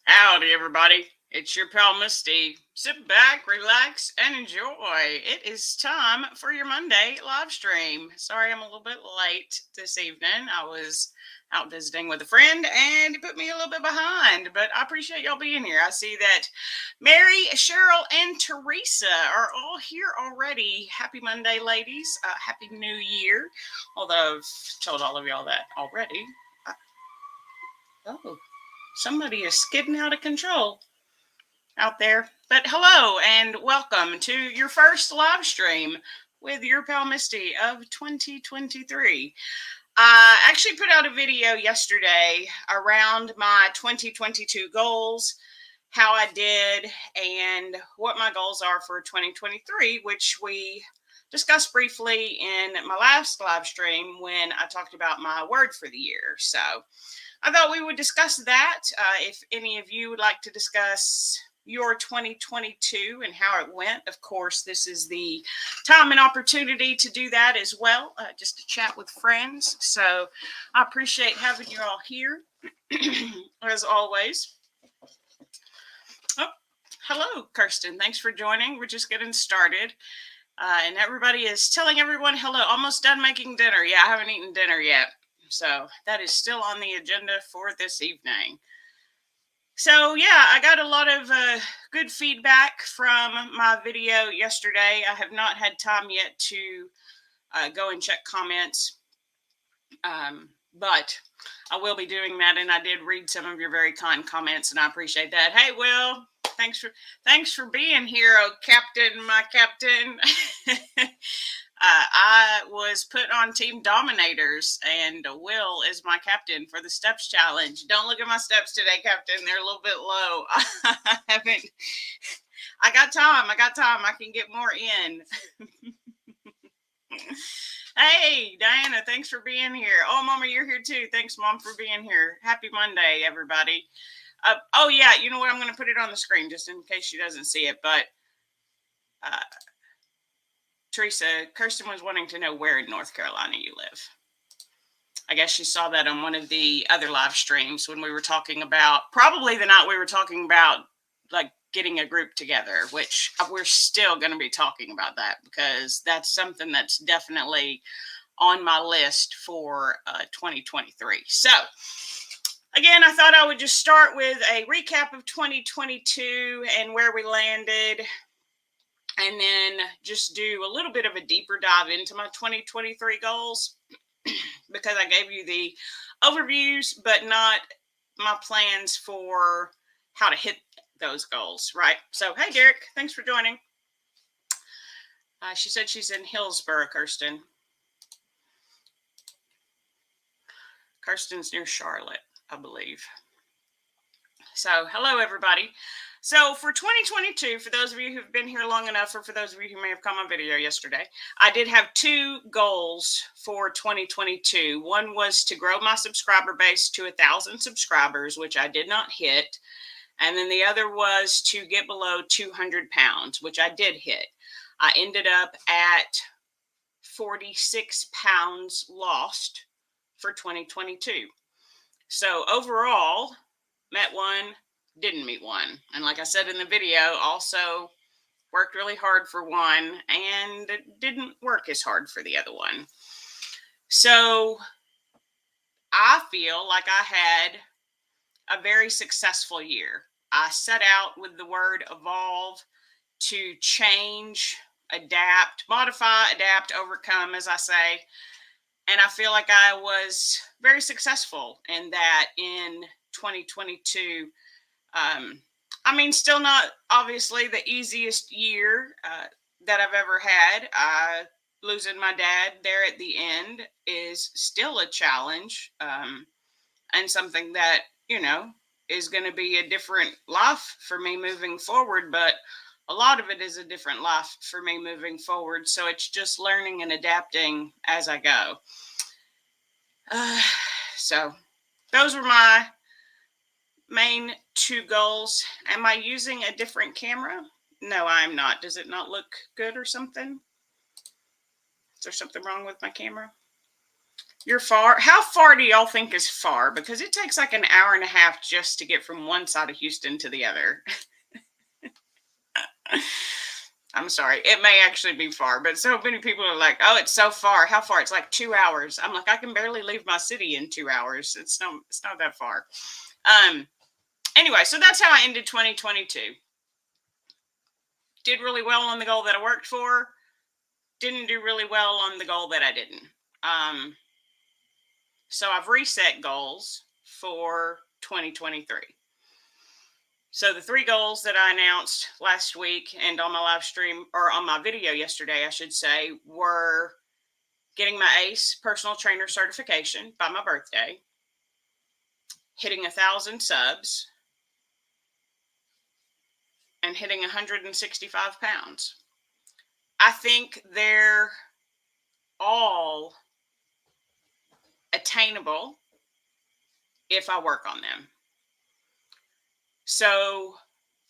Howdy, everybody. It's your pal Misty. Sit back, relax, and enjoy. It is time for your Monday live stream. Sorry I'm a little bit late this evening. I was out visiting with a friend and it put me a little bit behind, but I appreciate y'all being here. I see that Mary, Cheryl, and Teresa are all here already. Happy Monday, ladies. Happy New Year. Although I've told all of y'all that already. Oh. Somebody is skidding out of control out there. But hello and welcome to your first live stream with your pal Misty of 2023. I actually put out a video yesterday around my 2022 goals, how I did, and what my goals are for 2023, which we discussed briefly in my last live stream when I talked about my word for the year. So I thought we would discuss that. If any of you would like to discuss your 2022 and how it went, of course, this is the time and opportunity to do that as well, just to chat with friends. So I appreciate having you all here, as always. Oh, hello, Kirsten. Thanks for joining. We're just getting started. And everybody is telling everyone hello. Almost done making dinner. Yeah, I haven't eaten dinner yet. So that is still on the agenda for this evening. So yeah, I got a lot of good feedback from my video yesterday. I have not had time yet to go and check comments, but I will be doing that. And I did read some of your very kind comments, and I appreciate that. Hey, Will, thanks for being here, oh Captain, my Captain. I was put on Team Dominators, and Will is my captain for the steps challenge. Don't look at my steps today, Captain. They're a little bit low. I got time. I can get more in. Hey, Diana, thanks for being here. Oh, Mama, you're here too. Thanks, Mom, for being here. Happy Monday, everybody. Oh, yeah, you know what? I'm going to put it on the screen just in case she doesn't see it, but Teresa, Kirsten was wanting to know where in North Carolina you live. I guess she saw that on one of the other live streams when we were talking about, probably the night we were talking about, like, getting a group together, which we're still going to be talking about that because that's something that's definitely on my list for 2023. So, again, I thought I would just start with a recap of 2022 and where we landed, and then just do a little bit of a deeper dive into my 2023 goals because I gave you the overviews, but not my plans for how to hit those goals, right? So, hey, Derek, thanks for joining. She said she's in Hillsborough, Kirsten. Kirsten's near Charlotte, I believe. So, hello, everybody. So for 2022, for those of you who've been here long enough, or for those of you who may have come on video yesterday, I did have two goals for 2022. One was to grow my subscriber base to 1,000 subscribers, which I did not hit. And then the other was to get below 200 pounds, which I did hit. I ended up at 46 pounds lost for 2022. So overall, met one, didn't meet one. And like I said in the video, also worked really hard for one and didn't work as hard for the other one. So I feel like I had a very successful year. I set out with the word evolve, to change, adapt, modify, adapt, overcome, as I say. And I feel like I was very successful in that in 2022. I mean, still not obviously the easiest year that I've ever had. Losing my dad there at the end is still a challenge, and something that, you know, is going to be a different life for me moving forward. But a lot of it is a different life for me moving forward. So it's just learning and adapting as I go. So those were my main two goals. Am I using a different camera? No, I'm not. Does it not look good or something? Is there something wrong with my camera? You're far. How far do y'all think is far? Because it takes like an hour and a half just to get from one side of Houston to the other. I'm sorry. It may actually be far, but so many people are like, "Oh, it's so far. How far?" It's like 2 hours. I'm like, I can barely leave my city in 2 hours. It's not that far. Um. Anyway, so that's how I ended 2022. Did really well on the goal that I worked for. Didn't do really well on the goal that I didn't. Um. So I've reset goals for 2023. So the three goals that I announced last week and on my live stream, or on my video yesterday, I should say, were getting my ACE personal trainer certification by my birthday, hitting 1,000 subs, and hitting 165 pounds. I think they're all attainable if I work on them. So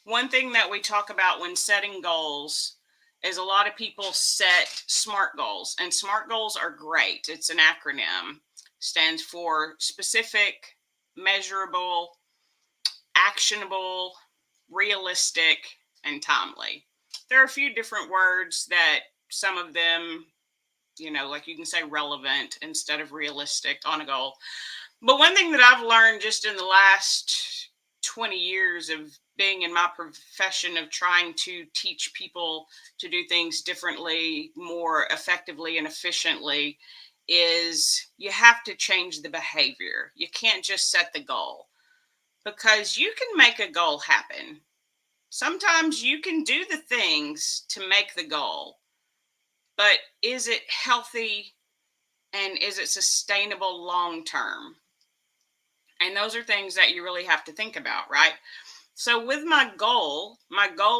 one thing that we talk about when setting goals is a lot of people set SMART goals, and SMART goals are great. It's an acronym, stands for specific, measurable, actionable, realistic, and timely. There are a few different words that some of them, like you can say relevant instead of realistic on a goal. But one thing that I've learned just in the last 20 years of being in my profession of trying to teach people to do things differently, more effectively, and efficiently is you have to change the behavior. You can't just set the goal, because you can make a goal happen. Sometimes you can do the things to make the goal, but is it healthy and is it sustainable long term? And those are things that you really have to think about, right? So with my goal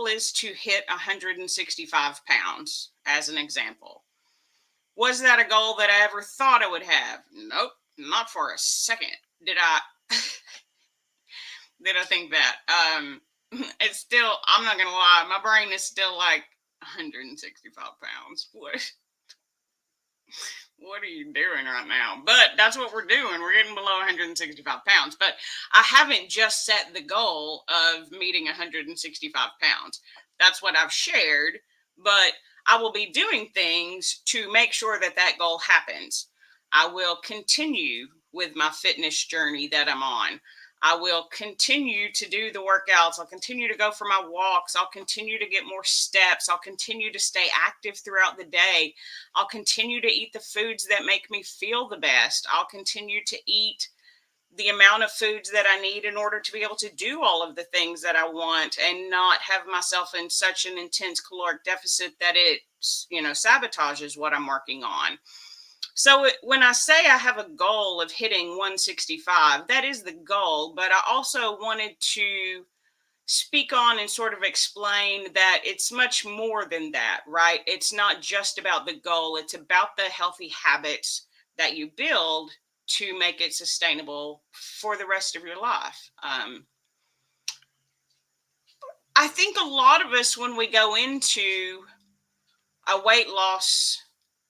is to hit 165 pounds as an example. Was that a goal that I ever thought I would have? Nope, not for a second. Did I did I think that? It's still, I'm not gonna lie, my brain is still like 165 pounds. What are you doing right now? But that's what we're doing. We're getting below 165 pounds. But I haven't just set the goal of meeting 165 pounds. That's what I've shared. But I will be doing things to make sure that that goal happens. I will continue with my fitness journey that I'm on. I will continue to do the workouts. I'll continue to go for my walks. I'll continue to get more steps. I'll continue to stay active throughout the day. I'll continue to eat the foods that make me feel the best. I'll continue to eat the amount of foods that I need in order to be able to do all of the things that I want and not have myself in such an intense caloric deficit that it, sabotages what I'm working on. So when I say I have a goal of hitting 165, that is the goal, but I also wanted to speak on and sort of explain that it's much more than that, right? It's not just about the goal, it's about the healthy habits that you build to make it sustainable for the rest of your life. I think a lot of us, when we go into a weight loss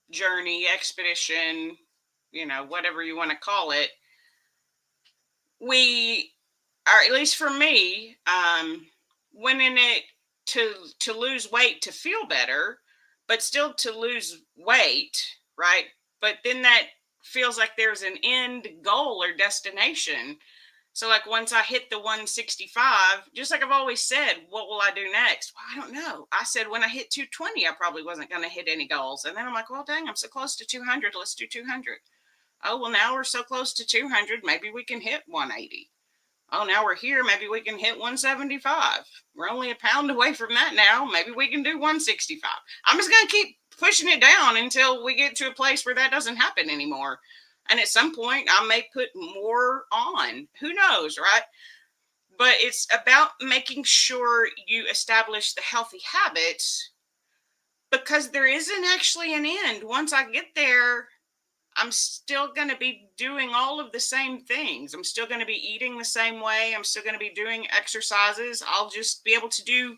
journey, expedition, whatever you want to call it, we are, at least for me, went in it to lose weight to feel better, but still to lose weight, right? But then that feels like there's an end goal or destination. So like once I hit the 165, just like I've always said, what will I do next? Well, I don't know. I said when I hit 220, I probably wasn't going to hit any goals. And then I'm like, well, dang, I'm so close to 200. Let's do 200. Oh, well, now we're so close to 200. Maybe we can hit 180. Oh, now we're here. Maybe we can hit 175. We're only a pound away from that now. Maybe we can do 165. I'm just going to keep pushing it down until we get to a place where that doesn't happen anymore. And at some point, I may put more on. Who knows, right? But it's about making sure you establish the healthy habits, because there isn't actually an end. Once I get there, I'm still going to be doing all of the same things. I'm still going to be eating the same way. I'm still going to be doing exercises. I'll just be able to do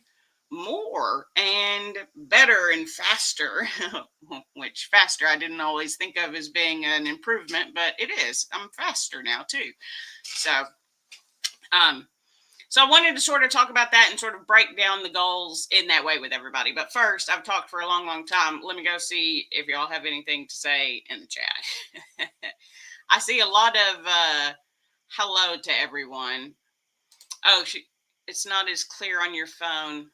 more and better and faster, which faster I didn't always think of as being an improvement, but it is. I'm faster now too. So, um, so I wanted to sort of talk about that and sort of break down the goals in that way with everybody. But first, I've talked for a long, long time. Let me go see if y'all have anything to say in the chat. I see a lot of hello to everyone. Oh, it's not as clear on your phone.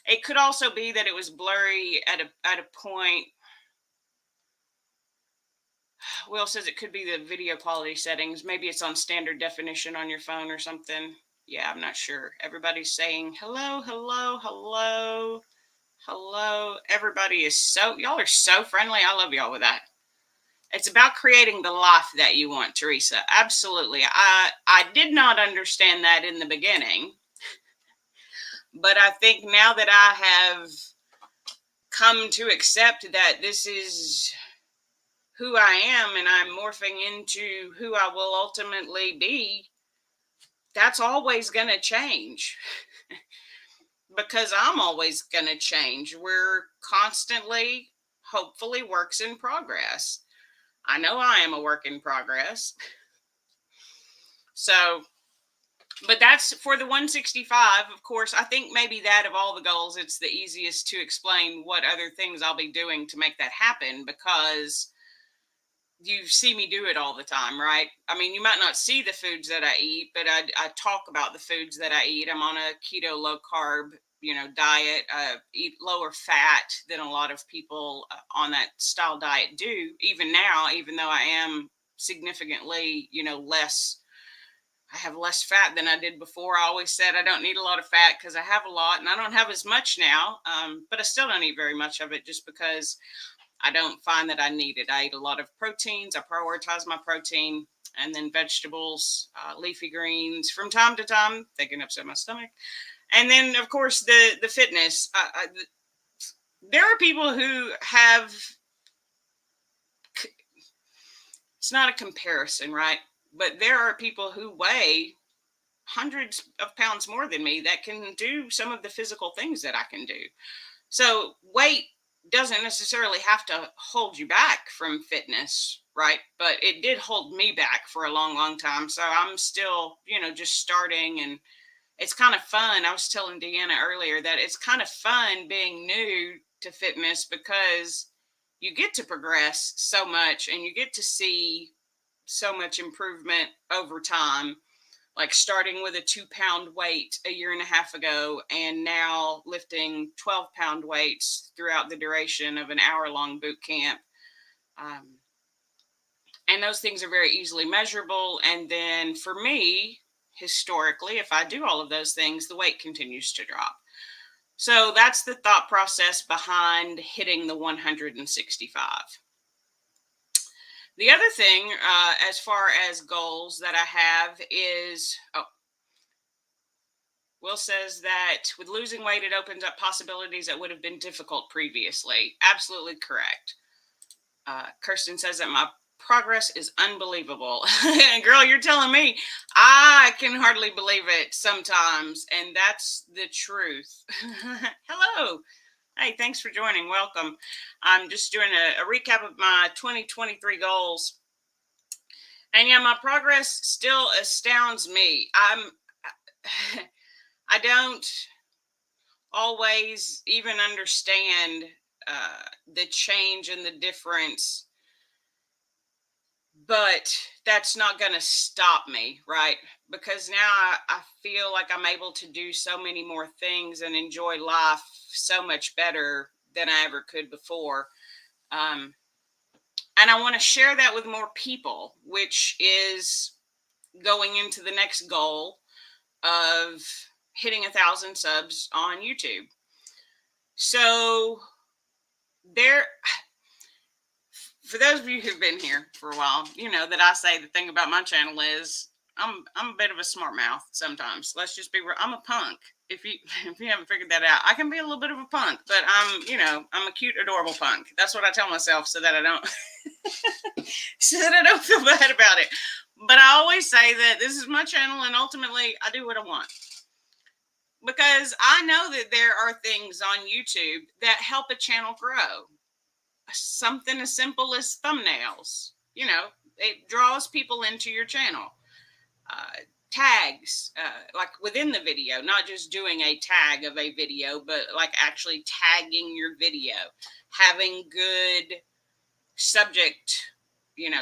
It could also be that it was blurry at a point. Will says it could be the video quality settings. Maybe it's on standard definition on your phone or something. Yeah, I'm not sure. Everybody's saying hello, hello, hello, hello. Everybody is y'all are so friendly. I love y'all with that. It's about creating the life that you want, Teresa. Absolutely. I did not understand that in the beginning, but I think now that I have come to accept that this is who I am and I'm morphing into who I will ultimately be, that's always going to change because I'm always going to change. We're constantly, hopefully, works in progress. I know I am a work in progress. So, but that's for the 165. Of course, I think maybe that of all the goals, it's the easiest to explain what other things I'll be doing to make that happen, because you see me do it all the time, right? I mean, you might not see the foods that I eat, but I talk about the foods that I eat. I'm on a keto low carb, diet. I eat lower fat than a lot of people on that style diet do. Even now, even though I am significantly, less, I have less fat than I did before. I always said I don't need a lot of fat because I have a lot, and I don't have as much now. But I still don't eat very much of it just because I don't find that I need it. I eat a lot of proteins. I prioritize my protein, and then vegetables, leafy greens from time to time. They can upset my stomach. And then, of course, the fitness. There are people who have, it's not a comparison, right? But there are people who weigh hundreds of pounds more than me that can do some of the physical things that I can do. So weight doesn't necessarily have to hold you back from fitness, right? But it did hold me back for a long, long time. So I'm still, just starting, and it's kind of fun. I was telling Deanna earlier that it's kind of fun being new to fitness because you get to progress so much and you get to see so much improvement over time, like starting with a 2-pound weight a year and a half ago and now lifting 12-pound weights throughout the duration of an hour-long boot camp. And those things are very easily measurable. And then for me, historically, if I do all of those things, the weight continues to drop. So that's the thought process behind hitting the 165. The other thing, as far as goals that I have is, Will says that with losing weight, it opens up possibilities that would have been difficult previously. Absolutely correct. Kirsten says that my progress is unbelievable. Girl, you're telling me. I can hardly believe it sometimes, and that's the truth. Hello. Hey, thanks for joining. Welcome. I'm just doing a recap of my 2023 goals. And yeah, my progress still astounds me. I don't always even understand the change and the difference, but that's not going to stop me, right? Because now I feel like I'm able to do so many more things and enjoy life so much better than I ever could before. And I want to share that with more people, which is going into the next goal of hitting 1,000 subs on YouTube. So for those of you who've been here for a while, you know that I say the thing about my channel is I'm a bit of a smart mouth sometimes. Let's just be real. I'm a punk. If you haven't figured that out, I can be a little bit of a punk, but I'm a cute, adorable punk. That's what I tell myself so that I don't feel bad about it. But I always say that this is my channel, and ultimately I do what I want. because I know that there are things on YouTube that help a channel grow. Something as simple as thumbnails. It draws people into your channel. Tags, like within the video, not just doing a tag of a video, but like actually tagging your video, having good subject,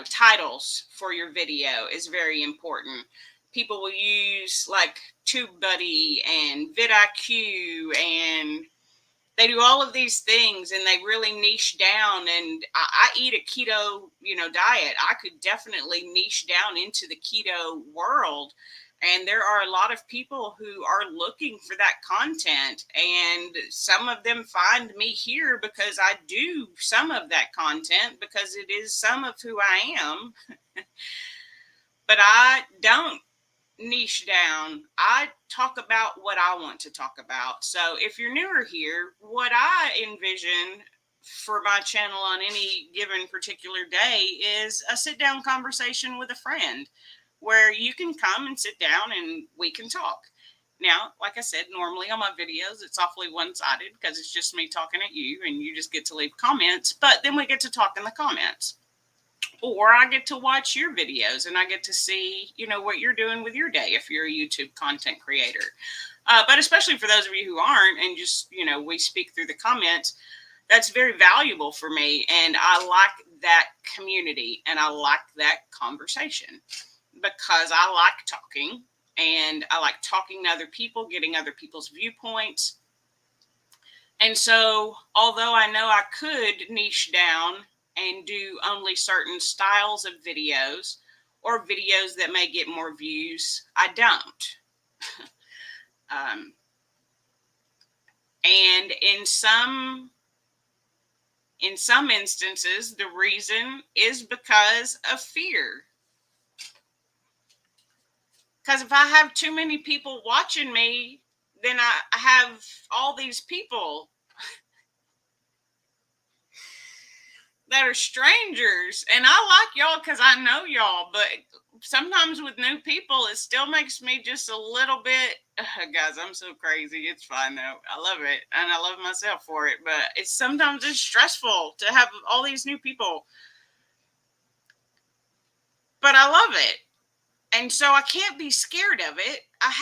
titles for your video is very important. People will use like TubeBuddy and vidIQ, and they do all of these things, and they really niche down. And I eat a keto, diet. I could definitely niche down into the keto world. And there are a lot of people who are looking for that content. And some of them find me here because I do some of that content, because it is some of who I am. But I don't niche down. I talk about what I want to talk about. So if you're newer here, what I envision for my channel on any given particular day is a sit down conversation with a friend where you can come and sit down and we can talk. Now, like I said, normally on my videos, it's awfully one-sided because it's just me talking at you and you just get to leave comments, but then we get to talk in the comments. Or I get to watch your videos and I get to see, what you're doing with your day if you're a YouTube content creator. But especially for those of you who aren't, and just, we speak through the comments, that's very valuable for me. And I like that community and I like that conversation because I like talking and I like talking to other people, getting other people's viewpoints. And so, although I know I could niche down and do only certain styles of videos or videos that may get more views, I don't. And in some instances, the reason is because of fear. Because if I have too many people watching me, then I have all these people that are strangers, and I like y'all because I know y'all, but sometimes with new people it still makes me just a little bit guys, I'm so crazy. It's fine though. I love it and I love myself for it, but sometimes it's stressful to have all these new people, but I love it. And so I can't be scared of it. I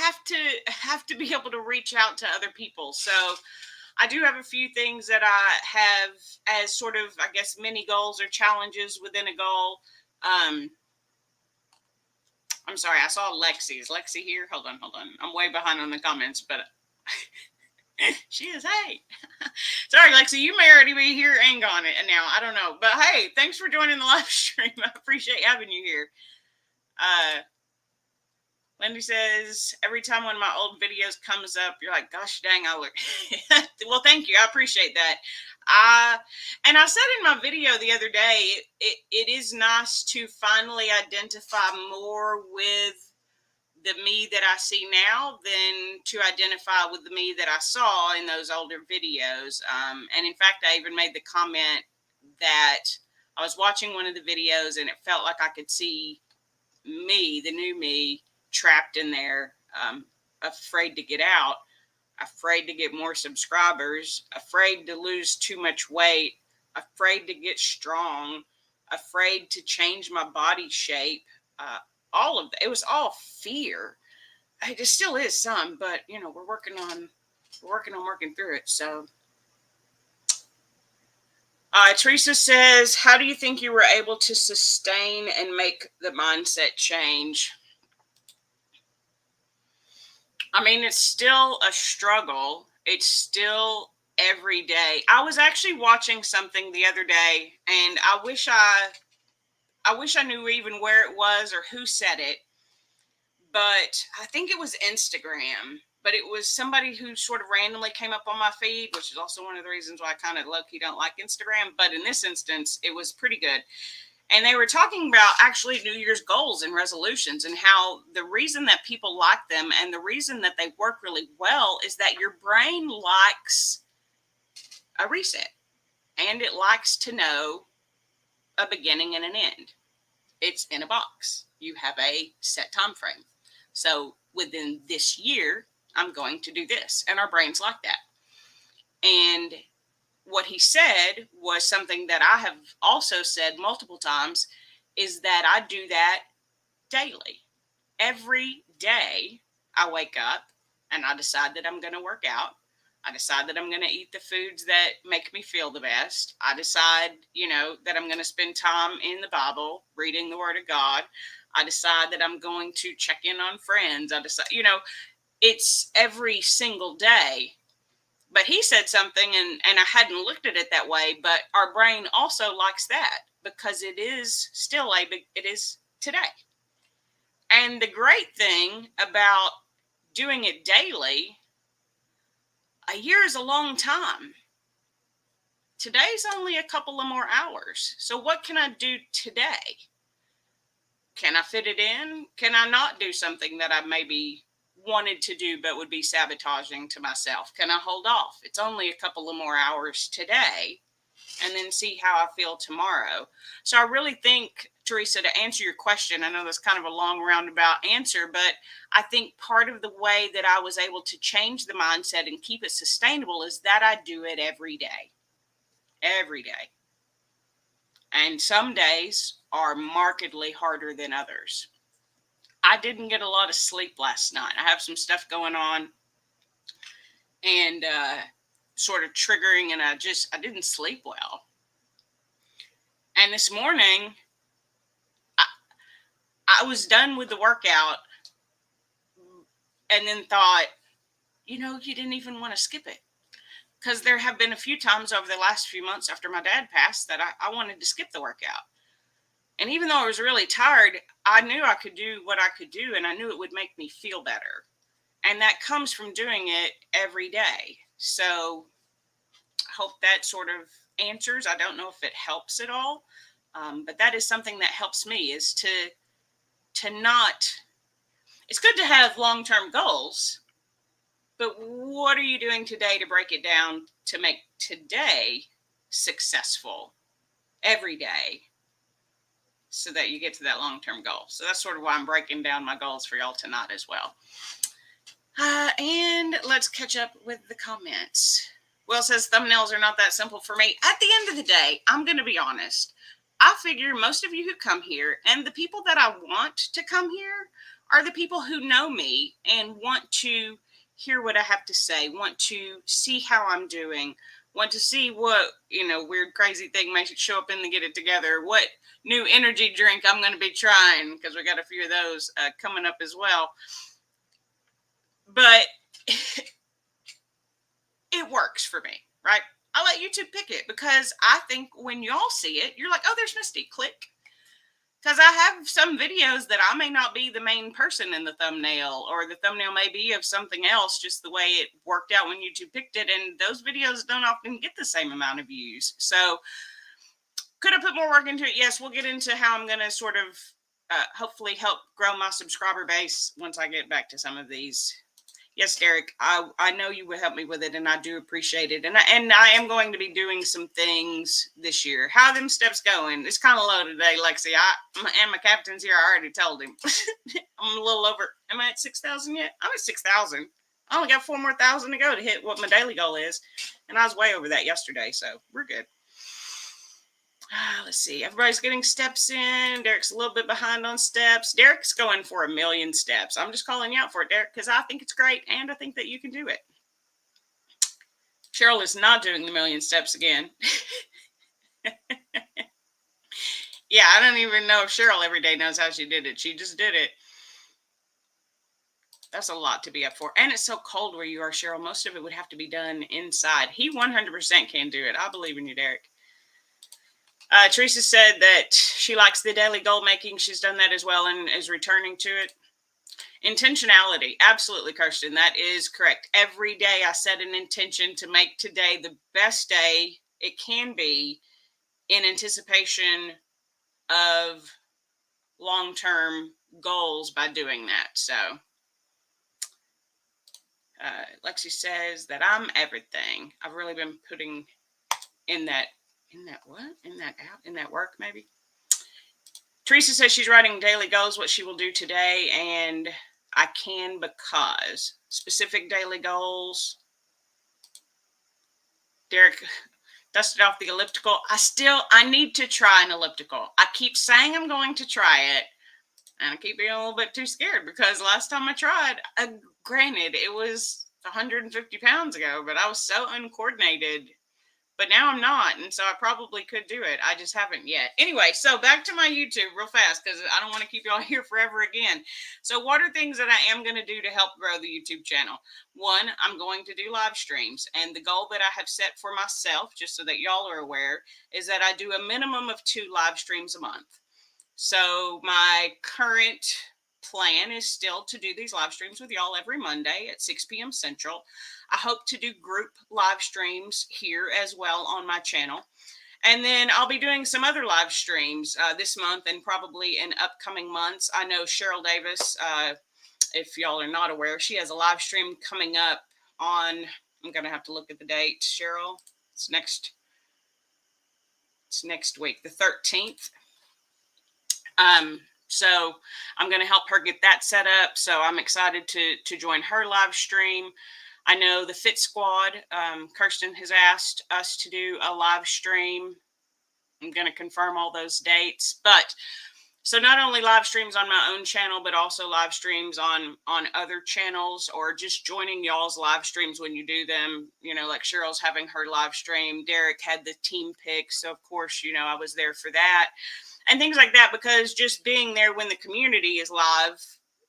have to be able to reach out to other people. So I do have a few things that I have as sort of, I guess, mini goals or challenges within a goal. I'm sorry, I saw Lexi. Is Lexi here? Hold on. I'm way behind on the comments, but she is. Hey, sorry, Lexi, you may already be here and gone it now. I don't know, but hey, thanks for joining the live stream. I appreciate having you here. Lindy says, every time one of my old videos comes up, you're like, gosh dang, I look. Well, thank you. I appreciate that. And I said in my video the other day, it is nice to finally identify more with the me that I see now than to identify with the me that I saw in those older videos. And in fact, I even made the comment that I was watching one of the videos and it felt like I could see me, the new me, trapped in there, afraid to get out, afraid to get more subscribers, afraid to lose too much weight, afraid to get strong, afraid to change my body shape. All of that. It was all fear. It still is some, but we're working on working through it. So Teresa says, how do you think you were able to sustain and make the mindset change? I mean, it's still a struggle. It's still every day. I was actually watching something the other day, and I wish I knew even where it was or who said it, but I think it was Instagram. But it was somebody who sort of randomly came up on my feed, which is also one of the reasons why I kind of low-key don't like Instagram. But in this instance, it was pretty good. And they were talking about actually New Year's goals and resolutions and how the reason that people like them and the reason that they work really well is that your brain likes a reset and it likes to know a beginning and an end. It's in a box. You have a set time frame. So within this year, I'm going to do this. And our brains like that. And what he said was something that I have also said multiple times, is that I do that daily. Every day I wake up and I decide that I'm going to work out. I decide that I'm going to eat the foods that make me feel the best. I decide, that I'm going to spend time in the Bible, reading the Word of God. I decide that I'm going to check in on friends. I decide, it's every single day. But he said something, and I hadn't looked at it that way, but our brain also likes that because it is still it is today. And the great thing about doing it daily, a year is a long time. Today's only a couple of more hours. So what can I do today? Can I fit it in? Can I not do something that I maybe wanted to do but would be sabotaging to myself? Can I hold off? It's only a couple of more hours today, and then see how I feel tomorrow. So I really think, Teresa, to answer your question, I know that's kind of a long roundabout answer, but I think part of the way that I was able to change the mindset and keep it sustainable is that I do it every day. Every day. And some days are markedly harder than others. I didn't get a lot of sleep last night. I have some stuff going on and sort of triggering, and I didn't sleep well. And this morning, I was done with the workout and then thought, you didn't even want to skip it. Because there have been a few times over the last few months after my dad passed that I wanted to skip the workout. And even though I was really tired, I knew I could do what I could do, and I knew it would make me feel better. And that comes from doing it every day. So I hope that sort of answers. I don't know if it helps at all, but that is something that helps me, is to not, it's good to have long-term goals, but what are you doing today to break it down to make today successful every day so that you get to that long-term goal? So that's sort of why I'm breaking down my goals for y'all tonight as well. And let's catch up with the comments. Will says thumbnails are not that simple for me. At the end of the day, I'm going to be honest. I figure most of you who come here, and the people that I want to come here, are the people who know me and want to hear what I have to say, want to see how I'm doing, want to see what, weird, crazy thing may show up in the Get It Together, what new energy drink I'm going to be trying, because we got a few of those coming up as well. But it works for me, right? I let YouTube pick it because I think when y'all see it, you're like, oh, there's Misty, click. Because I have some videos that I may not be the main person in the thumbnail, or the thumbnail may be of something else, just the way it worked out when YouTube picked it. And those videos don't often get the same amount of views. So could I put more work into it? Yes, we'll get into how I'm going to sort of hopefully help grow my subscriber base once I get back to some of these. Yes, Derek, I know you would help me with it, and I do appreciate it. And I am going to be doing some things this year. How are them steps going? It's kind of low today, Lexi. And my captain's here. I already told him. I'm a little over. Am I at 6,000 yet? I'm at 6,000. I only got 4 more thousand to go to hit what my daily goal is. And I was way over that yesterday, so we're good. Let's see. Everybody's getting steps in. Derek's a little bit behind on steps. Derek's going for 1 million steps. I'm just calling you out for it, Derek, because I think it's great, and I think that you can do it. Cheryl is not doing the 1 million steps again. Yeah, I don't even know if Cheryl every day knows how she did it. She just did it. That's a lot to be up for. And it's so cold where you are, Cheryl. Most of it would have to be done inside. He 100% can do it. I believe in you, Derek. Teresa said that she likes the daily goal making. She's done that as well and is returning to it. Intentionality. Absolutely, Kirsten. That is correct. Every day I set an intention to make today the best day it can be in anticipation of long-term goals by doing that. So Lexi says that I'm everything. I've really been putting in that work, maybe. Teresa says she's writing daily goals, what she will do today, and I can, because specific daily goals. Derek dusted off the elliptical. I need to try an elliptical. I keep saying I'm going to try it, and I keep being a little bit too scared, because last time I tried, granted, it was 150 pounds ago, but I was so uncoordinated. But now I'm not, and so I probably could do it. I just haven't yet. Anyway, so back to my YouTube real fast, because I don't want to keep y'all here forever again. So what are things that I am going to do to help grow the YouTube channel? One, I'm going to do live streams, and the goal that I have set for myself, just so that y'all are aware, is that I do a minimum of 2 live streams a month. So my current plan is still to do these live streams with y'all every Monday at 6 p.m. Central. I hope to do group live streams here as well on my channel. And then I'll be doing some other live streams this month and probably in upcoming months. I know Cheryl Davis, if y'all are not aware, she has a live stream coming up on, I'm going to have to look at the date, Cheryl. It's next week, the 13th. So I'm going to help her get that set up. So I'm excited to join her live stream. I know the Fit Squad, Kirsten has asked us to do a live stream. I'm going to confirm all those dates, but so not only live streams on my own channel, but also live streams on other channels, or just joining y'all's live streams when you do them. You know, like Cheryl's having her live stream. Derek had the team pick. So of course, you know, I was there for that. And things like that, because just being there when the community is live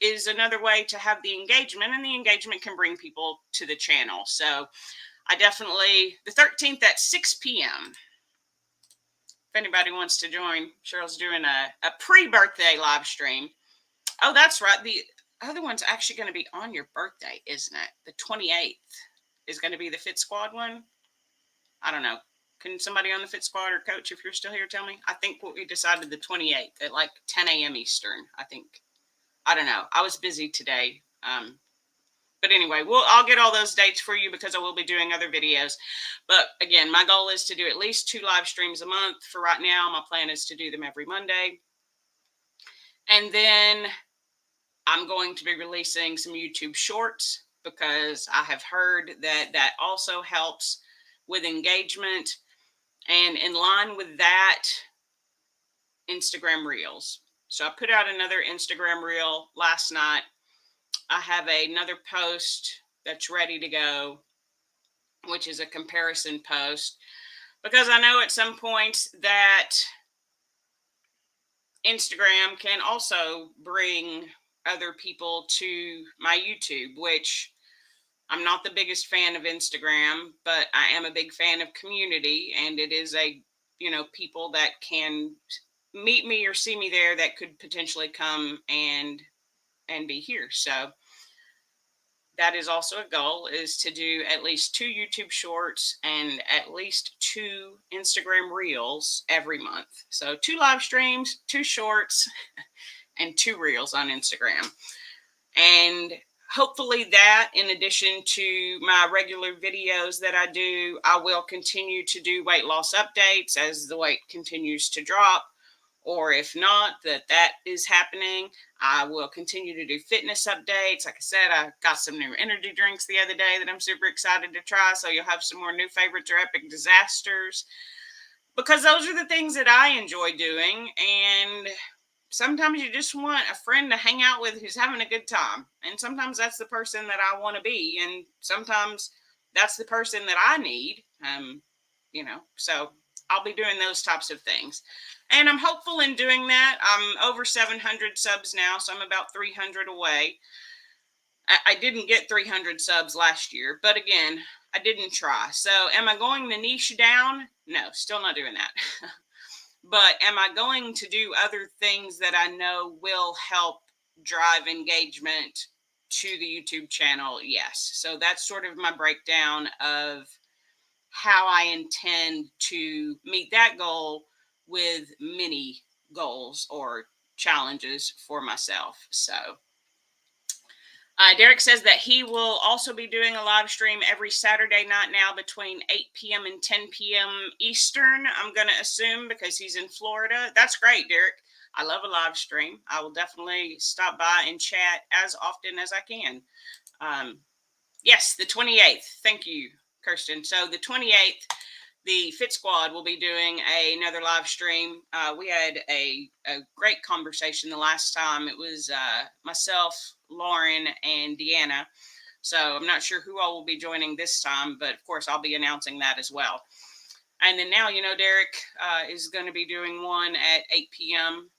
is another way to have the engagement, and the engagement can bring people to the channel. So I definitely, the 13th at 6 p.m. If anybody wants to join, Cheryl's doing a pre-birthday live stream. Oh, that's right. The other one's actually going to be on your birthday, isn't it? The 28th is going to be the Fit Squad one. I don't know. Can somebody on the Fit Squad or Coach, if you're still here, tell me? I think what we decided the 28th at like 10 a.m. Eastern, I think. I don't know. I was busy today. But anyway, I'll get all those dates for you, because I will be doing other videos. But again, my goal is to do at least 2 live streams a month. For right now, my plan is to do them every Monday. And then I'm going to be releasing some YouTube shorts, because I have heard that that also helps with engagement. And in line with that, Instagram Reels. So I put out another Instagram Reel last night. I have another post that's ready to go, which is a comparison post, because I know at some point that Instagram can also bring other people to my YouTube, which I'm not the biggest fan of Instagram, but I am a big fan of community, and it is a, you know, people that can meet me or see me there that could potentially come and be here. So that is also a goal, is to do at least 2 YouTube shorts and at least 2 Instagram Reels every month. So 2 live streams, 2 shorts, and 2 Reels on Instagram. And hopefully that, in addition to my regular videos that I do, I will continue to do weight loss updates as the weight continues to drop. Or if not, that is happening, I will continue to do fitness updates. Like I said, I got some new energy drinks the other day that I'm super excited to try. So you'll have some more new favorites or epic disasters, because those are the things that I enjoy doing. And sometimes you just want a friend to hang out with who's having a good time. And sometimes that's the person that I want to be. And sometimes that's the person that I need. You know, so I'll be doing those types of things. And I'm hopeful in doing that. I'm over 700 subs now, so I'm about 300 away. I didn't get 300 subs last year, but again, I didn't try. So am I going to niche down? No, still not doing that. But am I going to do other things that I know will help drive engagement to the YouTube channel? Yes. So that's sort of my breakdown of how I intend to meet that goal with many goals or challenges for myself. So Derek says that he will also be doing a live stream every Saturday night now between 8 p.m. and 10 p.m. Eastern, I'm going to assume, because he's in Florida. That's great, Derek. I love a live stream. I will definitely stop by and chat as often as I can. Yes, the 28th. Thank you, Kirsten. So the 28th, the Fit Squad will be doing another live stream. We had a great conversation the last time. It was myself, Lauren, and Deanna. So I'm not sure who all will be joining this time, but of course I'll be announcing that as well. And then now, Derek is going to be doing one at 8 p.m.,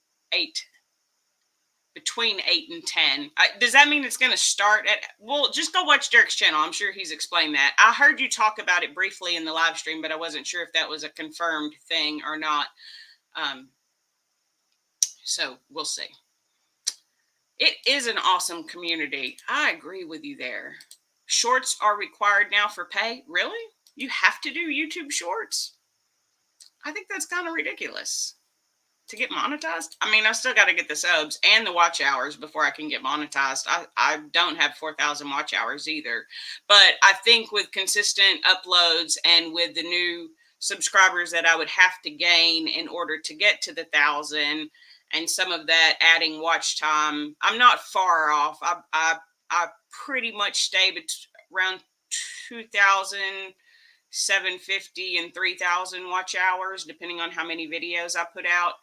between 8 and 10. Does that mean it's going to start at, well, just go watch Derek's channel. I'm sure he's explained that. I heard you talk about it briefly in the live stream, but I wasn't sure if that was a confirmed thing or not. So we'll see. It is an awesome community. I agree with you there. Shorts are required now for pay. Really? You have to do YouTube shorts? I think that's kind of ridiculous. To get monetized? I mean, I still got to get the subs and the watch hours before I can get monetized. I don't have 4,000 watch hours either. But I think with consistent uploads and with the new subscribers that I would have to gain in order to get to the 1,000, and some of that adding watch time, I'm not far off. I pretty much stay around 2,750 and 3,000 watch hours, depending on how many videos I put out.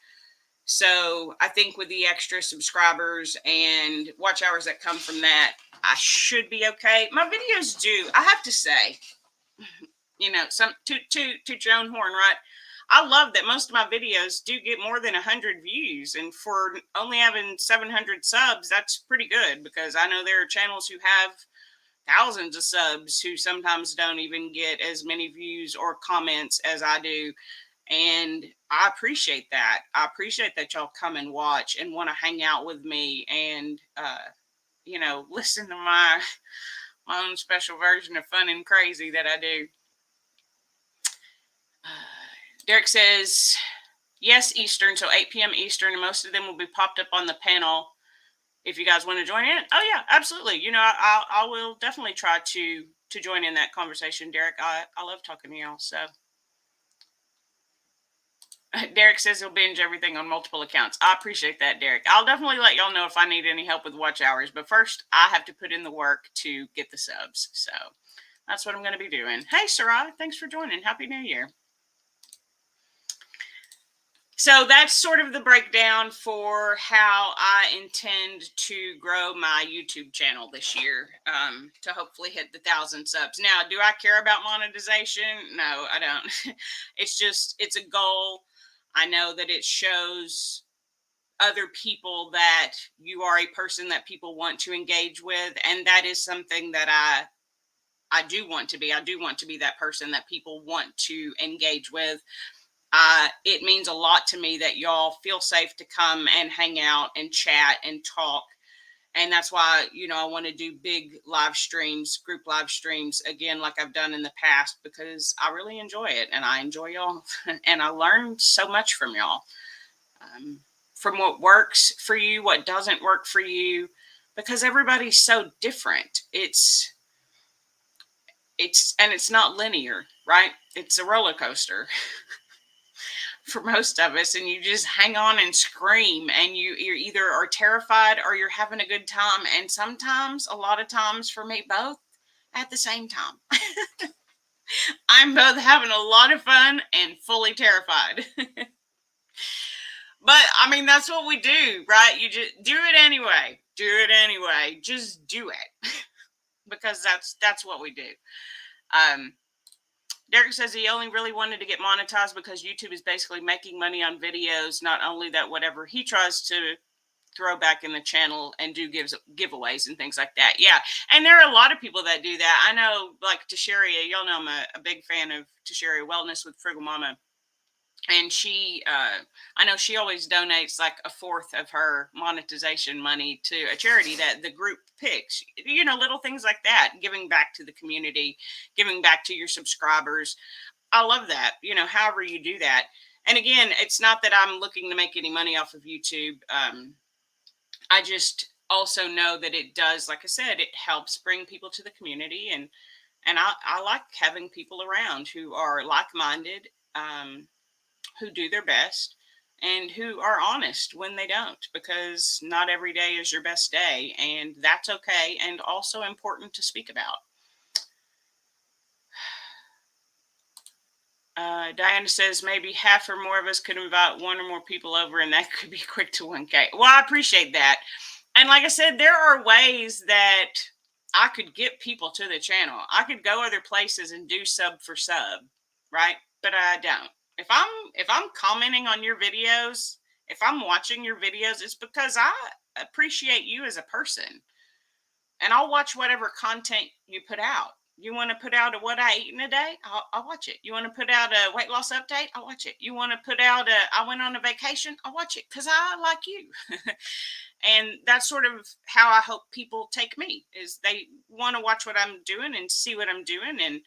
So I think with the extra subscribers and watch hours that come from that, I should be okay. My videos do, I have to say, some toot your own horn, right? I love that most of my videos do get more than 100 views, and for only having 700 subs, that's pretty good, because I know there are channels who have thousands of subs who sometimes don't even get as many views or comments as I do. And I appreciate that. I appreciate that y'all come and watch and want to hang out with me and, listen to my own special version of fun and crazy that I do. Derek says, yes, Eastern. So 8 p.m. Eastern. And most of them will be popped up on the panel if you guys want to join in. Oh, yeah, absolutely. I will definitely try to join in that conversation, Derek. I love talking to y'all. So Derek says he'll binge everything on multiple accounts. I appreciate that, Derek. I'll definitely let y'all know if I need any help with watch hours. But first, I have to put in the work to get the subs. So that's what I'm going to be doing. Hey, Sarai, thanks for joining. Happy New Year. So that's sort of the breakdown for how I intend to grow my YouTube channel this year, to hopefully hit the 1,000 subs. Now, do I care about monetization? No, I don't. It's a goal. I know that it shows other people that you are a person that people want to engage with. And that is something that I do want to be. I do want to be that person that people want to engage with. It means a lot to me that y'all feel safe to come and hang out and chat and talk. And that's why, I want to do big live streams, group live streams again, like I've done in the past, because I really enjoy it and I enjoy y'all and I learn so much from y'all, from what works for you, what doesn't work for you, because everybody's so different. It's not linear, right? It's a roller coaster. For most of us, and you just hang on and scream, and you're either are terrified or you're having a good time, and sometimes, a lot of times for me, both at the same time. I'm both having a lot of fun and fully terrified. But I mean, that's what we do, right? You just do it anyway. Just do it. Because that's what we do. Derek says he only really wanted to get monetized because YouTube is basically making money on videos. Not only that, whatever he tries to throw back in the channel and do giveaways and things like that. Yeah. And there are a lot of people that do that. I know, like Tasharia, y'all know I'm a big fan of Tasharia Wellness with Frugal Mama. And she, I know she always donates like a fourth of her monetization money to a charity that the group picks, little things like that, giving back to the community, giving back to your subscribers. I love that, however you do that. And again, it's not that I'm looking to make any money off of YouTube. I just also know that it does, like I said, it helps bring people to the community. And I like having people around who are like-minded, who do their best, and who are honest when they don't, because not every day is your best day, and that's okay and also important to speak about. Diana says maybe half or more of us could invite one or more people over, and that could be quick to 1K. Well, I appreciate that. And like I said, there are ways that I could get people to the channel. I could go other places and do sub for sub, right? But I don't. If I'm commenting on your videos, if I'm watching your videos, it's because I appreciate you as a person, and I'll watch whatever content you put out. You want to put out a what I eat in a day? I'll watch it. You want to put out a weight loss update? I'll watch it. You want to put out a I went on a vacation? I'll watch it because I like you. And that's sort of how I hope people take me, is they want to watch what I'm doing and see what I'm doing. And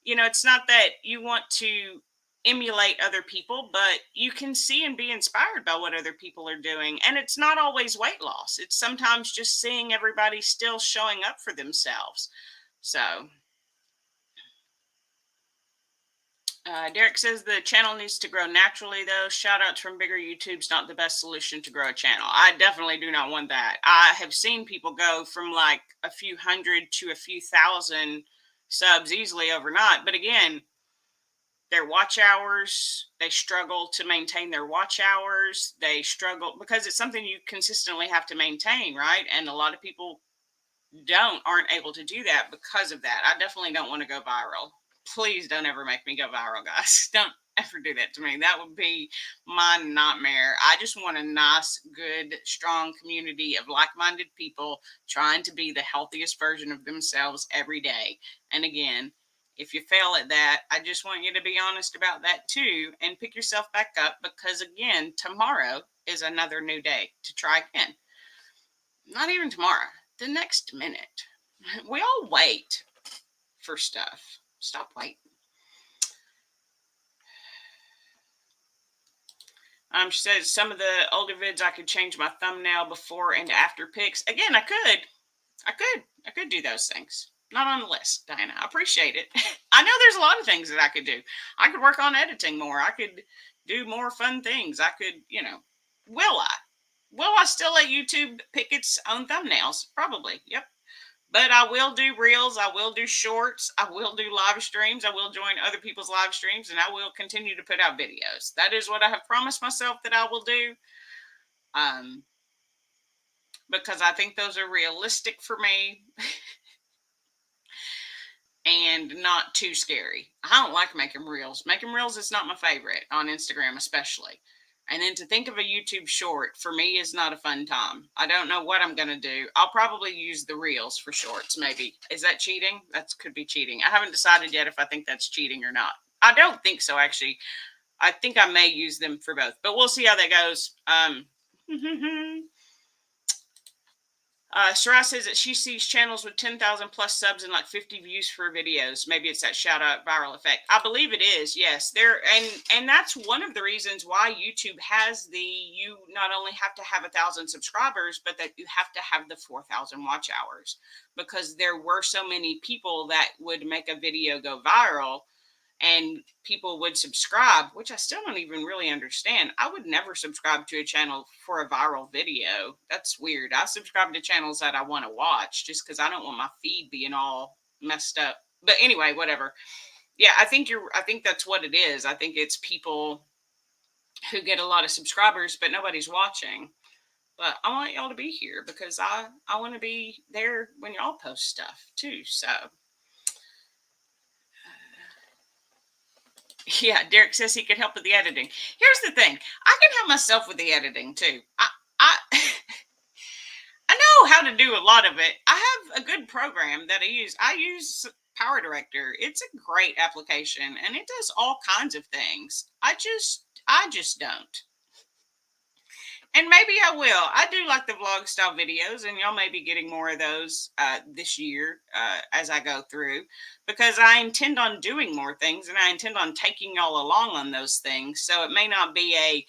it's not that you want to emulate other people, but you can see and be inspired by what other people are doing. And it's not always weight loss. It's sometimes just seeing everybody still showing up for themselves. So Derek says the channel needs to grow naturally, though. Shout outs from bigger YouTube's not the best solution to grow a channel. I definitely do not want that. I have seen people go from like a few hundred to a few thousand subs easily overnight. But again, their watch hours, they struggle to maintain their watch hours. They struggle because it's something you consistently have to maintain, right? And a lot of people aren't able to do that because of that. I definitely don't want to go viral. Please don't ever make me go viral, guys. Don't ever do that to me. That would be my nightmare. I just want a nice, good, strong community of like-minded people trying to be the healthiest version of themselves every day. And again, if you fail at that, I just want you to be honest about that too and pick yourself back up, because again, tomorrow is another new day to try again. Not even tomorrow, the next minute. We all wait for stuff. Stop waiting. She says some of the older vids I could change my thumbnail before and after pics. Again, I could do those things. Not on the list, Diana. I appreciate it. I know there's a lot of things that I could do. I could work on editing more. I could do more fun things. I could, will I? Will I still let YouTube pick its own thumbnails? Probably. Yep. But I will do reels. I will do shorts. I will do live streams. I will join other people's live streams, and I will continue to put out videos. That is what I have promised myself that I will do. Because I think those are realistic for me and not too scary. I don't like making reels. Making reels is not my favorite on Instagram, especially. And then to think of a YouTube short for me is not a fun time. I don't know what I'm going to do. I'll probably use the reels for shorts, maybe. Is that cheating? That could be cheating. I haven't decided yet if I think that's cheating or not. I don't think so, actually. I think I may use them for both, but we'll see how that goes. Sarah says that she sees channels with 10,000 plus subs and like 50 views for videos. Maybe it's that shout out viral effect. I believe it is. Yes, and that's one of the reasons why YouTube has you not only have to have 1,000 subscribers, but that you have to have the 4,000 watch hours, because there were so many people that would make a video go viral and people would subscribe, which I still don't even really understand. I would never subscribe to a channel for a viral video. That's weird. I subscribe to channels that I want to watch just because I don't want my feed being all messed up. But anyway, whatever. Yeah, I think that's what it is. I think it's people who get a lot of subscribers, but nobody's watching. But I want y'all to be here because I want to be there when y'all post stuff too. So yeah, Derek says he could help with the editing. Here's the thing. I can help myself with the editing too. I I know how to do a lot of it. I have a good program that I use. I use Power Director. It's a great application and it does all kinds of things. I just don't. And maybe I will. I do like the vlog style videos, and y'all may be getting more of those this year as I go through, because I intend on doing more things, and I intend on taking y'all along on those things. So it may not be a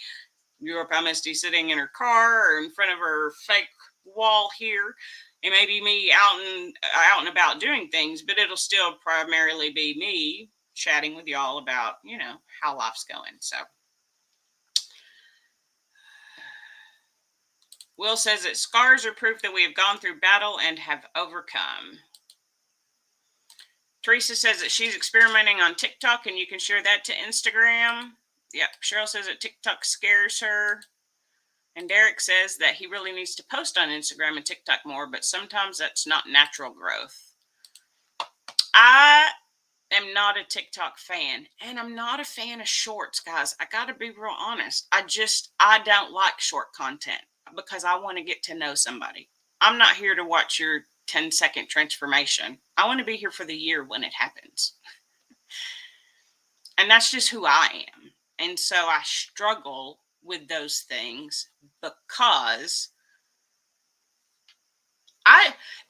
Europe Misty sitting in her car or in front of her fake wall here. It may be me out and about doing things, but it'll still primarily be me chatting with y'all about how life's going. So Will says that scars are proof that we have gone through battle and have overcome. Teresa says that she's experimenting on TikTok and you can share that to Instagram. Yep. Cheryl says that TikTok scares her. And Derek says that he really needs to post on Instagram and TikTok more, but sometimes that's not natural growth. I am not a TikTok fan, and I'm not a fan of shorts, guys. I got to be real honest. I don't like short content because I want to get to know somebody. I'm not here to watch your 10-second transformation. I want to be here for the year when it happens. And that's just who I am. And so I struggle with those things because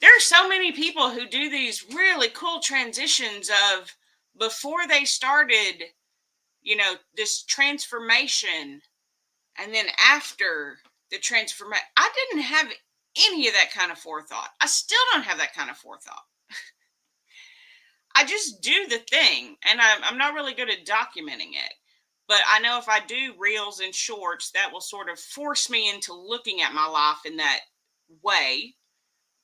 there are so many people who do these really cool transitions of before they started, this transformation, and then after the transformation. I didn't have any of that kind of forethought. I still don't have that kind of forethought. I just do the thing, and I'm not really good at documenting it. But I know if I do reels and shorts, that will sort of force me into looking at my life in that way.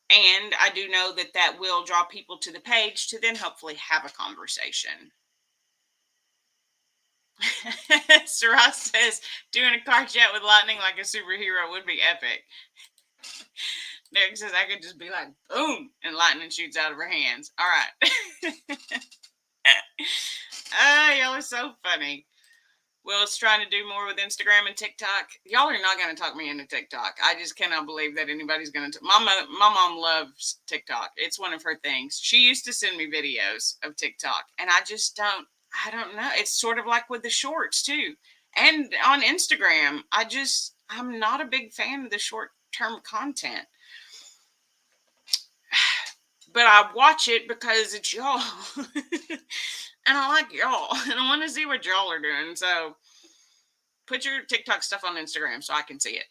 And I do know that that will draw people to the page to then hopefully have a conversation. Sarah says, doing a car chat with lightning like a superhero would be epic. Derek says, I could just be like, boom, and lightning shoots out of her hands. All right. Y'all are so funny. Will's trying to do more with Instagram and TikTok. Y'all are not going to talk me into TikTok. I just cannot believe that anybody's going to. My mom loves TikTok. It's one of her things. She used to send me videos of TikTok, and I don't know. It's sort of like with the shorts too. And on Instagram, I'm not a big fan of the short-term content. But I watch it because it's y'all. And I like y'all. And I want to see what y'all are doing. So put your TikTok stuff on Instagram so I can see it.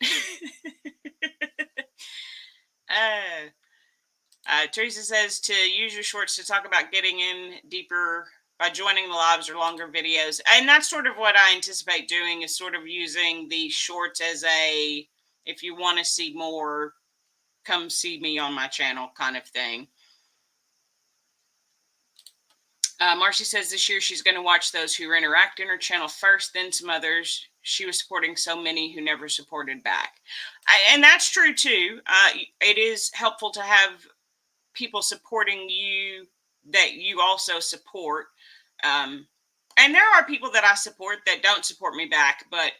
Teresa says to use your shorts to talk about getting in deeper by joining the lives or longer videos. And that's sort of what I anticipate doing, is sort of using the shorts as if you want to see more, come see me on my channel kind of thing. Marcy says this year she's going to watch those who interact in her channel first, then some others. She was supporting so many who never supported back. And that's true too. It is helpful to have people supporting you that you also support. And there are people that I support that don't support me back, but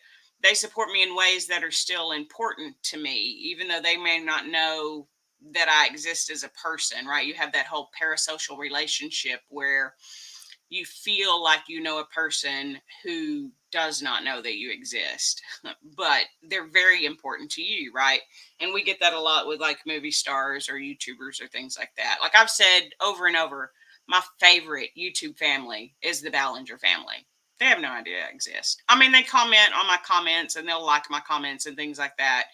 they support me in ways that are still important to me, even though they may not know that I exist as a person, right? You have that whole parasocial relationship where you feel like you know a person who does not know that you exist, but they're very important to you, right? And we get that a lot with like movie stars or YouTubers or things like that. Like I've said over and over, my favorite YouTube family is the Ballinger family. They have no idea I exist. I mean, they comment on my comments and they'll like my comments and things like that,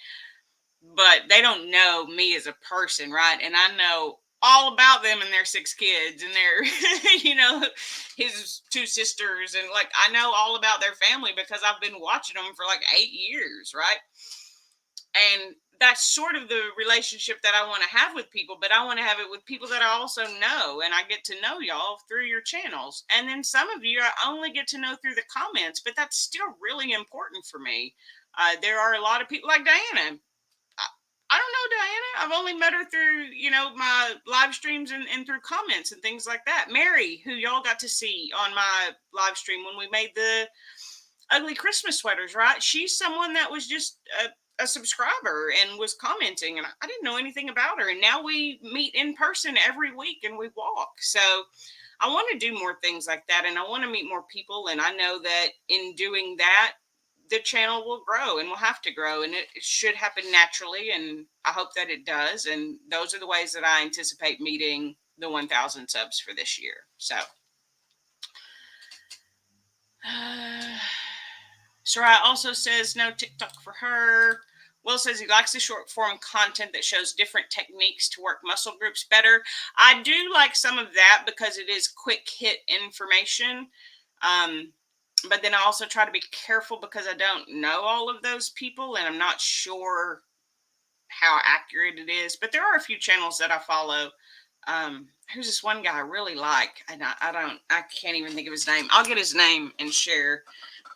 but they don't know me as a person, right? And I know all about them and their 6 kids and their, his 2 sisters. And like, I know all about their family because I've been watching them for like 8 years, right? And that's sort of the relationship that I want to have with people, but I want to have it with people that I also know, and I get to know y'all through your channels. And then some of you I only get to know through the comments, but that's still really important for me. There are a lot of people like Diana. I don't know Diana. I've only met her through, my live streams and through comments and things like that. Mary, who y'all got to see on my live stream when we made the ugly Christmas sweaters, right? She's someone that was just a subscriber and was commenting, and I didn't know anything about her. And now we meet in person every week and we walk. So I want to do more things like that, and I want to meet more people. And I know that in doing that, the channel will grow and will have to grow, and it should happen naturally, and I hope that it does. And those are the ways that I anticipate meeting the 1,000 subs for this year. So Sarai also says no TikTok for her. Will says he likes the short form content that shows different techniques to work muscle groups better. I do like some of that because it is quick hit information. But then I also try to be careful because I don't know all of those people and I'm not sure how accurate it is. But there are a few channels that I follow. Who's this one guy I really like, and I can't even think of his name. I'll get his name and share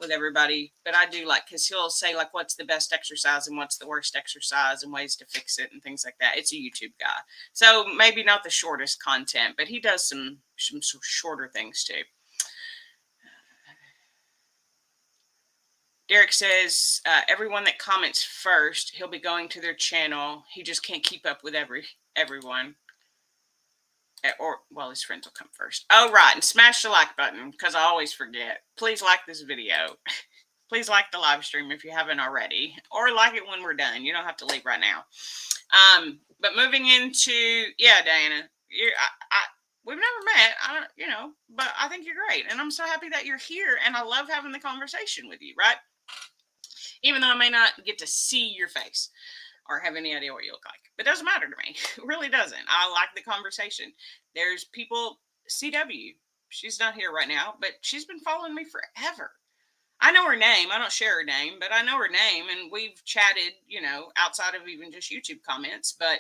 with everybody. But I do like, because he'll say like what's the best exercise and what's the worst exercise and ways to fix it and things like that. It's a YouTube guy, so maybe not the shortest content, but he does some shorter things too. Derek says, everyone that comments first, he'll be going to their channel. He just can't keep up with everyone. Or, well, his friends will come first. Oh, right. And smash the like button, because I always forget. Please like this video. Please like the live stream if you haven't already. Or like it when we're done. You don't have to leave right now. But moving into, yeah, Diana, we've never met, but I think you're great. And I'm so happy that you're here. And I love having the conversation with you, right? Even though I may not get to see your face or have any idea what you look like. It doesn't matter to me. It really doesn't. I like the conversation. There's people, CW, she's not here right now, but she's been following me forever. I know her name. I don't share her name, but I know her name, and we've chatted, outside of even just YouTube comments, but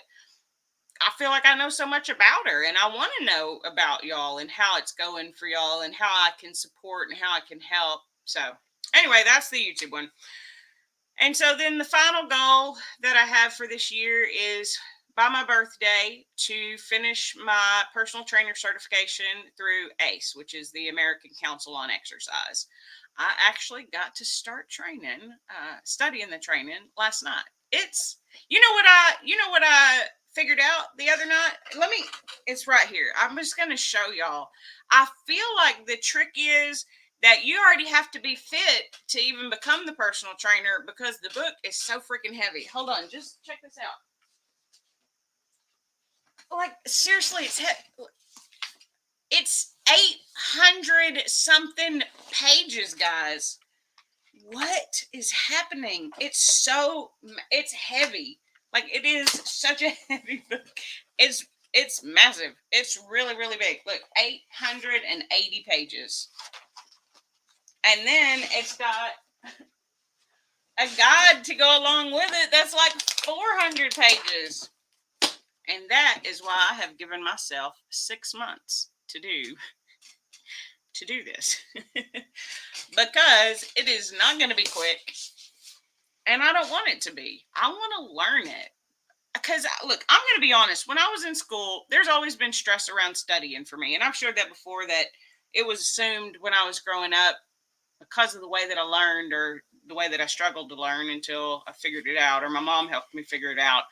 I feel like I know so much about her, and I want to know about y'all and how it's going for y'all and how I can support and how I can help. So anyway, that's the YouTube one. And so then the final goal that I have for this year is by my birthday to finish my personal trainer certification through ACE, which is the American Council on Exercise. I actually got to start studying the training last night. It's, you know what I figured out the other night? It's right here. I'm just going to show y'all. I feel like the trick is that you already have to be fit to even become the personal trainer, because the book is so freaking heavy. Hold on, just check this out. Like, seriously, it's 800 something pages, guys. What is happening? It's heavy. Like, it is such a heavy book. It's massive. It's really, really big. Look, 880 pages. And then it's got a guide to go along with it that's like 400 pages. And that is why I have given myself 6 months to do this. Because it is not going to be quick. And I don't want it to be. I want to learn it. Because, look, I'm going to be honest. When I was in school, there's always been stress around studying for me. And I've shared that before, that it was assumed when I was growing up, because of the way that I learned, or the way that I struggled to learn until I figured it out, or my mom helped me figure it out,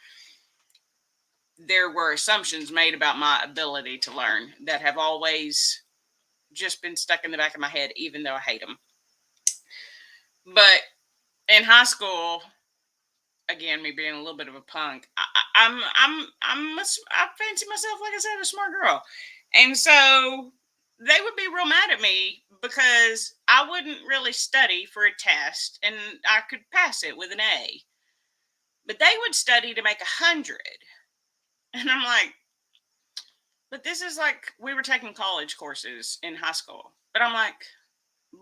there were assumptions made about my ability to learn that have always just been stuck in the back of my head, even though I hate them. But in high school, again, me being a little bit of a punk, I fancy myself, like I said, a smart girl. And so they would be real mad at me because I wouldn't really study for a test and I could pass it with an A. But they would study to make 100. And I'm like, but this is like, we were taking college courses in high school. But I'm like,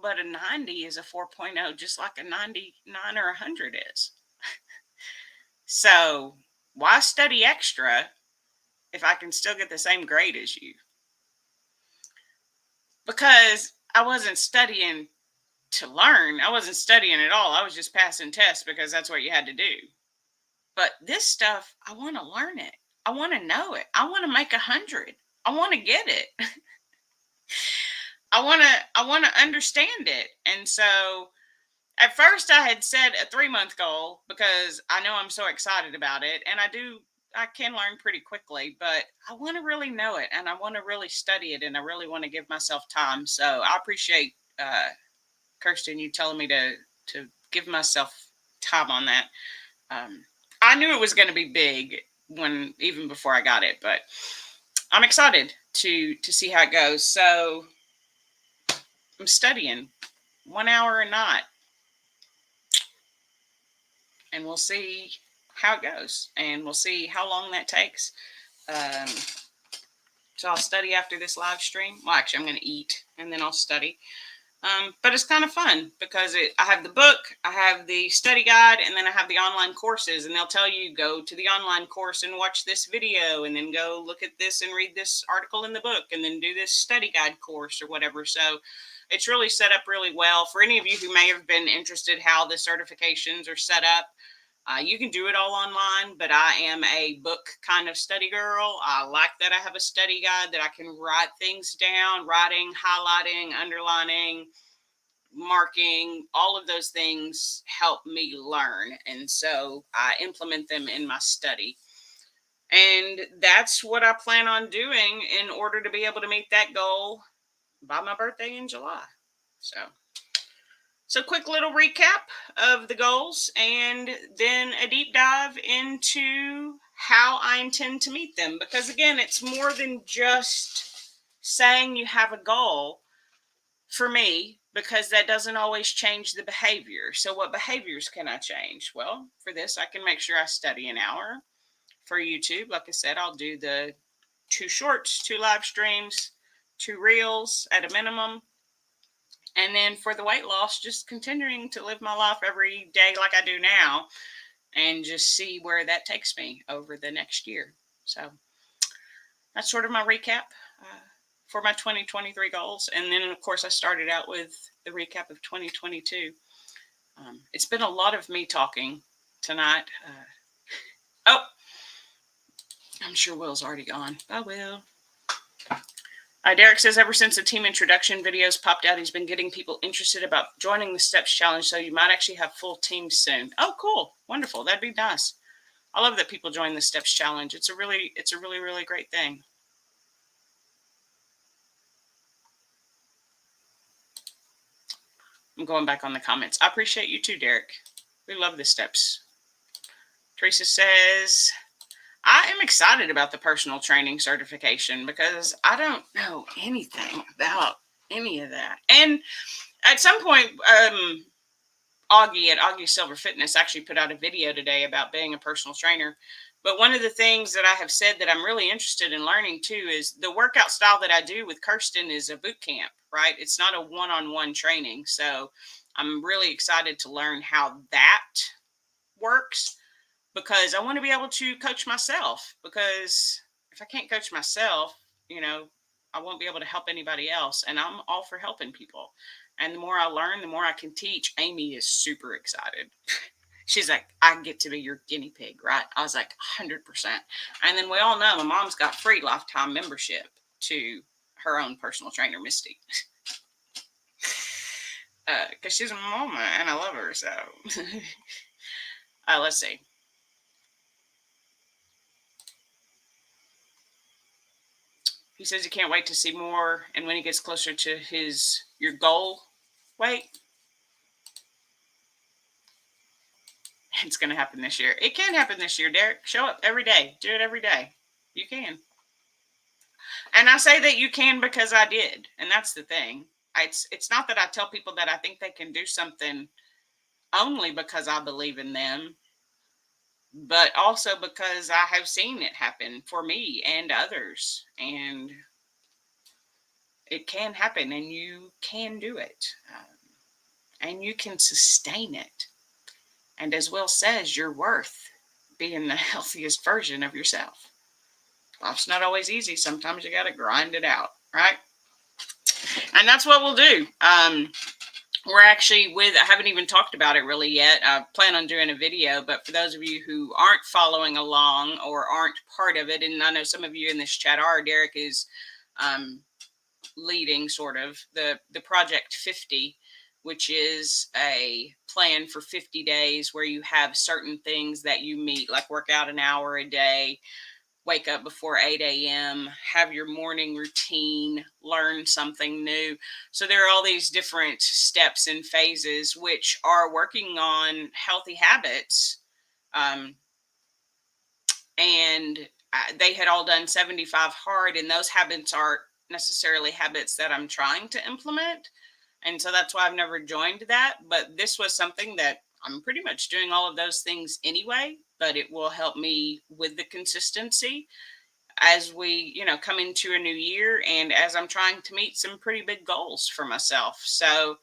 but a 90 is a 4.0, just like a 99 or 100 is. So why study extra if I can still get the same grade as you? Because I wasn't studying to learn. I wasn't studying at all. I was just passing tests because that's what you had to do. But this stuff, I want to learn it. I want to know it. I want to make 100. I want to get it. I want to understand it. And so at first I had set a 3-month goal because I know I'm so excited about it. And I can learn pretty quickly, but I want to really know it, and I want to really study it, and I really want to give myself time. So I appreciate Kirsten, you telling me to give myself time on that. I knew it was going to be big even before I got it, but I'm excited to see how it goes. So I'm studying 1 hour a night, and we'll see how it goes, and we'll see how long that takes. So I'll study after this live stream. Well, actually, I'm going to eat, and then I'll study. But it's kind of fun because I have the book, I have the study guide, and then I have the online courses. And they'll tell you go to the online course and watch this video, and then go look at this and read this article in the book, and then do this study guide course or whatever. So it's really set up really well for any of you who may have been interested how the certifications are set up. You can do it all online, but I am a book kind of study girl. I like that I have a study guide that I can write things down, writing, highlighting, underlining, marking. All of those things help me learn. And so I implement them in my study. And that's what I plan on doing in order to be able to meet that goal by my birthday in July. So quick little recap of the goals, and then a deep dive into how I intend to meet them. Because again, it's more than just saying you have a goal for me, because that doesn't always change the behavior. So what behaviors can I change? Well, for this, I can make sure I study an hour. For YouTube, like I said, I'll do the 2 shorts, 2 live streams, 2 reels at a minimum. And then for the weight loss, just continuing to live my life every day like I do now, and just see where that takes me over the next year. So that's sort of my recap for my 2023 goals. And then, of course, I started out with the recap of 2022. It's been a lot of me talking tonight. Oh, I'm sure Will's already gone. Bye, Will. Derek says, ever since the team introduction videos popped out, he's been getting people interested about joining the Steps Challenge, so you might actually have full teams soon. Oh, cool. Wonderful. That'd be nice. I love that people join the Steps Challenge. It's a really, really great thing. I'm going back on the comments. I appreciate you too, Derek. We love the Steps. Teresa says, I am excited about the personal training certification because I don't know anything about any of that. And at some point, Augie at Augie Silver Fitness actually put out a video today about being a personal trainer. But one of the things that I have said that I'm really interested in learning too is the workout style that I do with Kirsten is a boot camp, right? It's not a one-on-one training. So I'm really excited to learn how that works, because I want to be able to coach myself. Because if I can't coach myself, I won't be able to help anybody else. And I'm all for helping people. And the more I learn, the more I can teach. Amy is super excited. She's like, I get to be your guinea pig, right? I was like, 100%. And then we all know my mom's got free lifetime membership to her own personal trainer, Misty. Because she's my mama and I love her. So let's see. He says he can't wait to see more, and when he gets closer to your goal weight, it's going to happen this year. It can happen this year, Derek. Show up every day. Do it every day. You can. And I say that you can because I did. And that's the thing. It's not that I tell people that I think they can do something only because I believe in them, but also because I have seen it happen for me and others. And it can happen, and you can do it. And you can sustain it. And as Will says, you're worth being the healthiest version of yourself. Life's not always easy. Sometimes you got to grind it out, right? And that's what we'll do. We're actually I haven't even talked about it really yet. I plan on doing a video, but for those of you who aren't following along or aren't part of it, and I know some of you in this chat are, Derek is leading sort of the Project 50, which is a plan for 50 days where you have certain things that you meet, like work out an hour a day, wake up before 8 a.m., have your morning routine, learn something new. So there are all these different steps and phases which are working on healthy habits. And they had all done 75 hard, and those habits aren't necessarily habits that I'm trying to implement. And so that's why I've never joined that. But this was something that I'm pretty much doing all of those things anyway, but it will help me with the consistency. as we, come into a new year, and as I'm trying to meet some pretty big goals for myself. So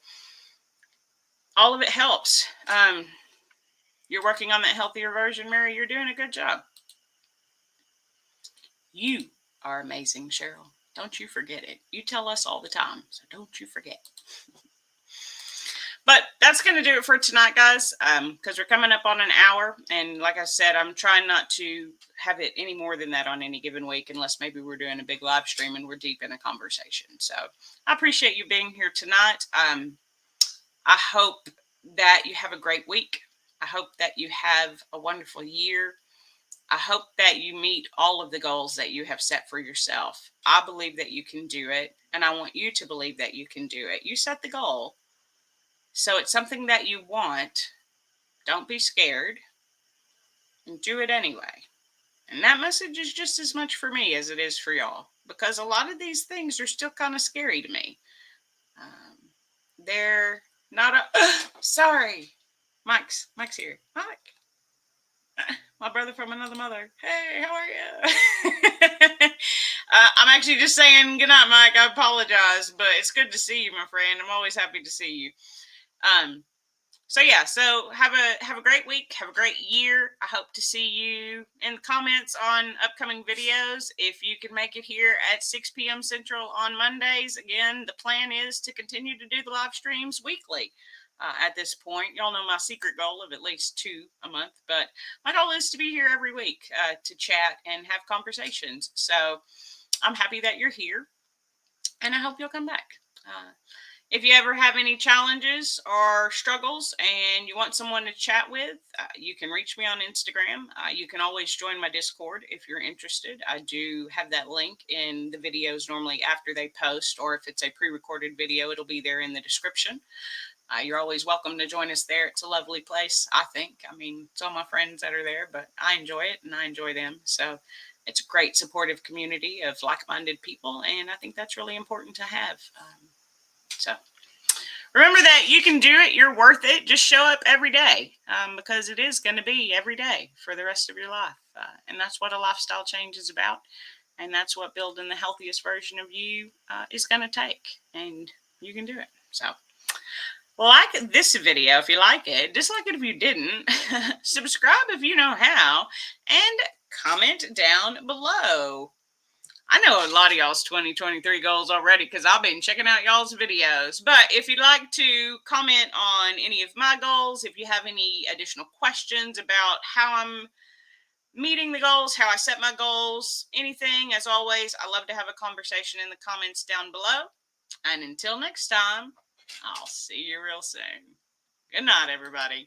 all of it helps. You're working on that healthier version, Mary. You're doing a good job. You are amazing, Cheryl. Don't you forget it. You tell us all the time, so don't you forget. But that's going to do it for tonight, guys, because we're coming up on an hour. And like I said, I'm trying not to have it any more than that on any given week, unless maybe we're doing a big live stream and we're deep in a conversation. So I appreciate you being here tonight. I hope that you have a great week. I hope that you have a wonderful year. I hope that you meet all of the goals that you have set for yourself. I believe that you can do it, and I want you to believe that you can do it. You set the goal, so it's something that you want. Don't be scared and do it anyway. And that message is just as much for me as it is for y'all, because a lot of these things are still kind of scary to me. They're not a. Sorry, Mike's here. Mike, my brother from another mother. Hey, how are you? I'm actually just saying goodnight, Mike. I apologize, but it's good to see you, my friend. I'm always happy to see you. So yeah, so have a great week, have a great year. I hope to see you in the comments on upcoming videos. If you can make it here at 6 p.m. Central on Mondays, again, the plan is to continue to do the live streams weekly. At this point, y'all know my secret goal of at least 2 a month, but my goal is to be here every week to chat and have conversations. So I'm happy that you're here, and I hope you'll come back. If you ever have any challenges or struggles and you want someone to chat with, you can reach me on Instagram. You can always join my Discord if you're interested. I do have that link in the videos normally after they post, or if it's a pre-recorded video, it'll be there in the description. You're always welcome to join us there. It's a lovely place, I think. I mean, it's all my friends that are there, but I enjoy it and I enjoy them. So it's a great supportive community of like-minded people, and I think that's really important to have. So remember that you can do it. You're worth it. Just show up every day, because it is going to be every day for the rest of your life. And that's what a lifestyle change is about. And that's what building the healthiest version of you is going to take. And you can do it. So like this video if you like it. Dislike it if you didn't. Subscribe if you know how. And comment down below. I know a lot of y'all's 2023 goals already because I've been checking out y'all's videos. But if you'd like to comment on any of my goals, if you have any additional questions about how I'm meeting the goals, how I set my goals, anything, as always, I love to have a conversation in the comments down below. And until next time, I'll see you real soon. Good night, everybody.